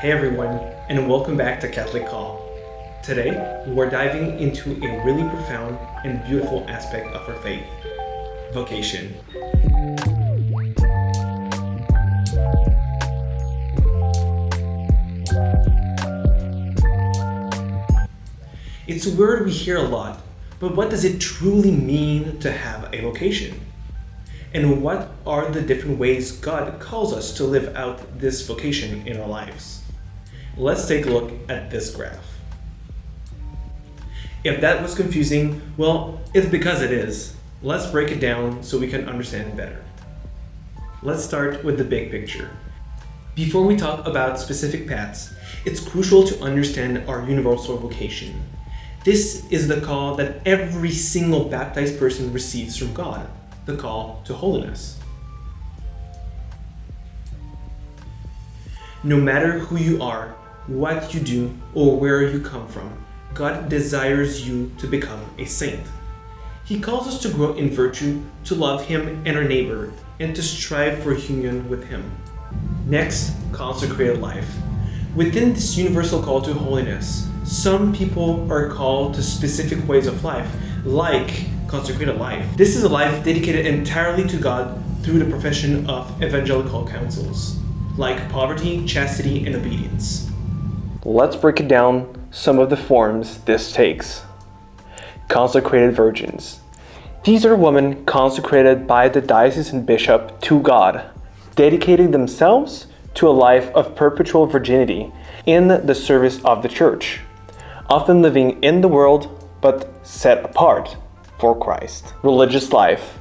Hey everyone, and welcome back to Catholic Call. Today, we're diving into a really profound and beautiful aspect of our faith, vocation. It's a word we hear a lot, but what does it truly mean to have a vocation? And what are the different ways God calls us to live out this vocation in our lives? Let's take a look at this graph. If that was confusing, well, it's because it is. Let's break it down so we can understand it better. Let's start with the big picture. Before we talk about specific paths, it's crucial to understand our universal vocation. This is the call that every single baptized person receives from God, the call to holiness. No matter who you are, what you do, or where you come from, God desires you to become a saint. He calls us to grow in virtue, to love Him and our neighbor, and to strive for union with Him. Next, consecrated life. Within this universal call to holiness, some people are called to specific ways of life, like consecrated life. This is a life dedicated entirely to God through the profession of evangelical counsels, like poverty, chastity, and obedience. Let's break it down some of the forms this takes. Consecrated virgins. These are women consecrated by the diocesan bishop to God, dedicating themselves to a life of perpetual virginity in the service of the Church, often living in the world but set apart for Christ. Religious life.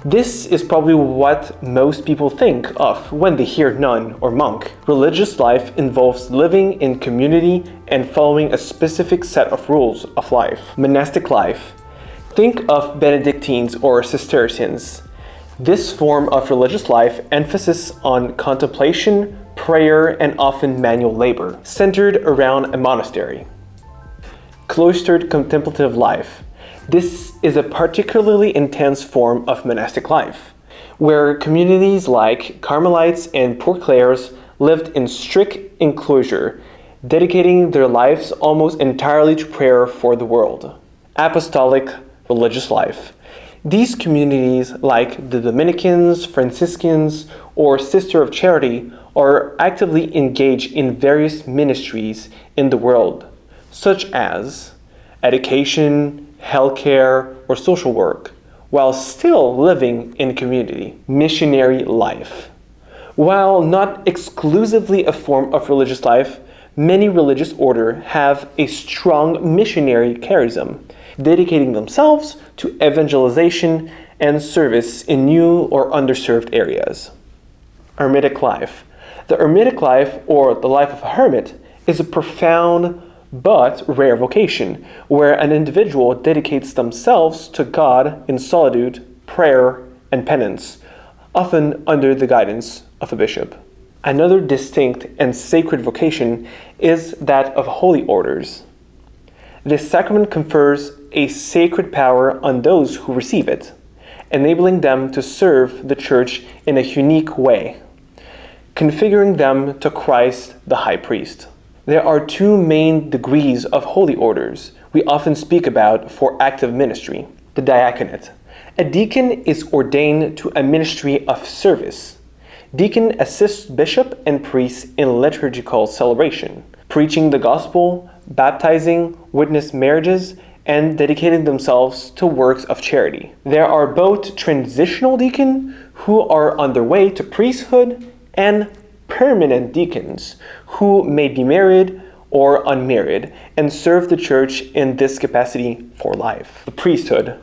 This is probably what most people think of when they hear nun or monk. Religious life involves living in community and following a specific set of rules of life. Monastic life. Think of Benedictines or Cistercians. This form of religious life emphasis on contemplation, prayer, and often manual labor, centered around a monastery. Cloistered contemplative life. This is a particularly intense form of monastic life, where communities like Carmelites and Poor Clares lived in strict enclosure, dedicating their lives almost entirely to prayer for the world. Apostolic religious life. These communities, like the Dominicans, Franciscans, or Sister of Charity, are actively engaged in various ministries in the world, such as education, healthcare, or social work, while still living in community. Missionary life. While not exclusively a form of religious life, many religious orders have a strong missionary charism, dedicating themselves to evangelization and service in new or underserved areas. Hermetic life. The hermetic life, or the life of a hermit, is a profound but rare vocation, where an individual dedicates themselves to God in solitude, prayer, and penance, often under the guidance of a bishop. Another distinct and sacred vocation is that of holy orders. This sacrament confers a sacred power on those who receive it, enabling them to serve the Church in a unique way, configuring them to Christ the High Priest. There are two main degrees of holy orders we often speak about for active ministry. The diaconate. A deacon is ordained to a ministry of service. Deacon assists bishop and priests in liturgical celebration, preaching the gospel, baptizing, witness marriages, and dedicating themselves to works of charity. There are both transitional deacons who are on their way to priesthood and permanent deacons who may be married or unmarried and serve the Church in this capacity for life. The priesthood.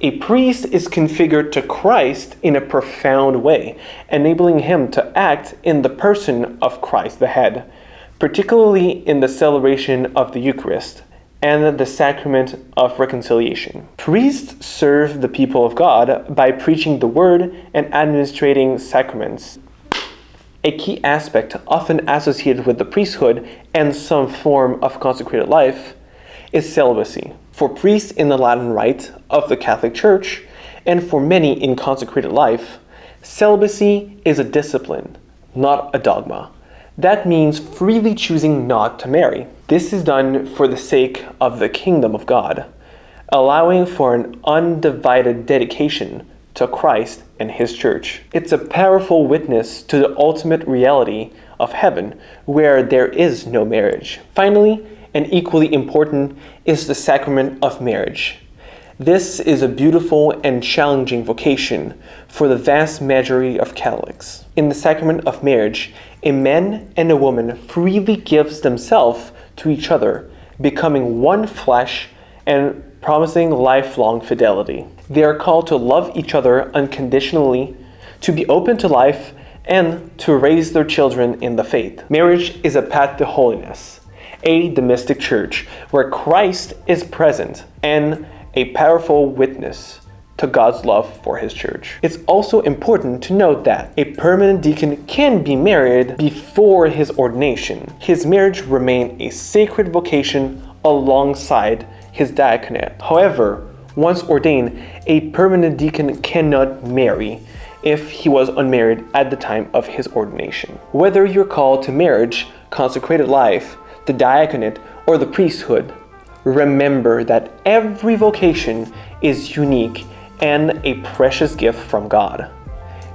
A priest is configured to Christ in a profound way, enabling him to act in the person of Christ the head, particularly in the celebration of the Eucharist and the sacrament of reconciliation. Priests serve the people of God by preaching the word and administrating sacraments. A key aspect often associated with the priesthood and some form of consecrated life is celibacy. For priests in the Latin Rite of the Catholic Church, and for many in consecrated life, celibacy is a discipline, not a dogma, That means freely choosing not to marry. This is done for the sake of the kingdom of God, allowing for an undivided dedication to Christ and His church. It's a powerful witness to the ultimate reality of heaven, where there is no marriage. Finally, and equally important, is the sacrament of marriage. This is a beautiful and challenging vocation for the vast majority of Catholics. In the sacrament of marriage, a man and a woman freely gives themselves to each other, becoming one flesh and promising lifelong fidelity. They are called to love each other unconditionally, to be open to life, and to raise their children in the faith. Marriage is a path to holiness, a domestic church where Christ is present, and a powerful witness to God's love for His church. It's also important to note that a permanent deacon can be married before his ordination. His marriage remains a sacred vocation alongside his diaconate. However, once ordained, a permanent deacon cannot marry if he was unmarried at the time of his ordination. Whether you're called to marriage, consecrated life, the diaconate, or the priesthood, remember that every vocation is unique and a precious gift from God.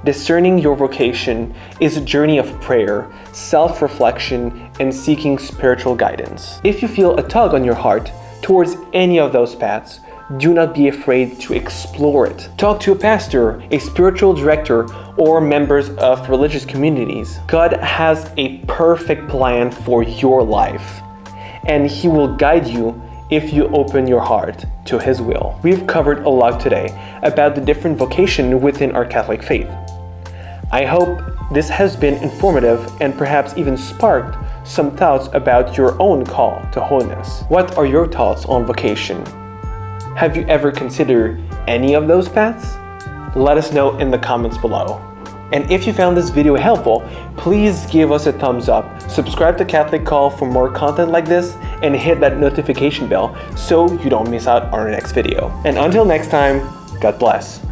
Discerning your vocation is a journey of prayer, self-reflection, and seeking spiritual guidance. If you feel a tug on your heart towards any of those paths, do not be afraid to explore it. Talk to a pastor, a spiritual director, or members of religious communities. God has a perfect plan for your life, and He will guide you if you open your heart to His will. We've covered a lot today about the different vocations within our Catholic faith. I hope this has been informative and perhaps even sparked some thoughts about your own call to holiness. What are your thoughts on vocation? Have you ever considered any of those paths? Let us know in the comments below. And if you found this video helpful, please give us a thumbs up, subscribe to Catholic Call for more content like this, and hit that notification bell so you don't miss out on our next video. And until next time, God bless.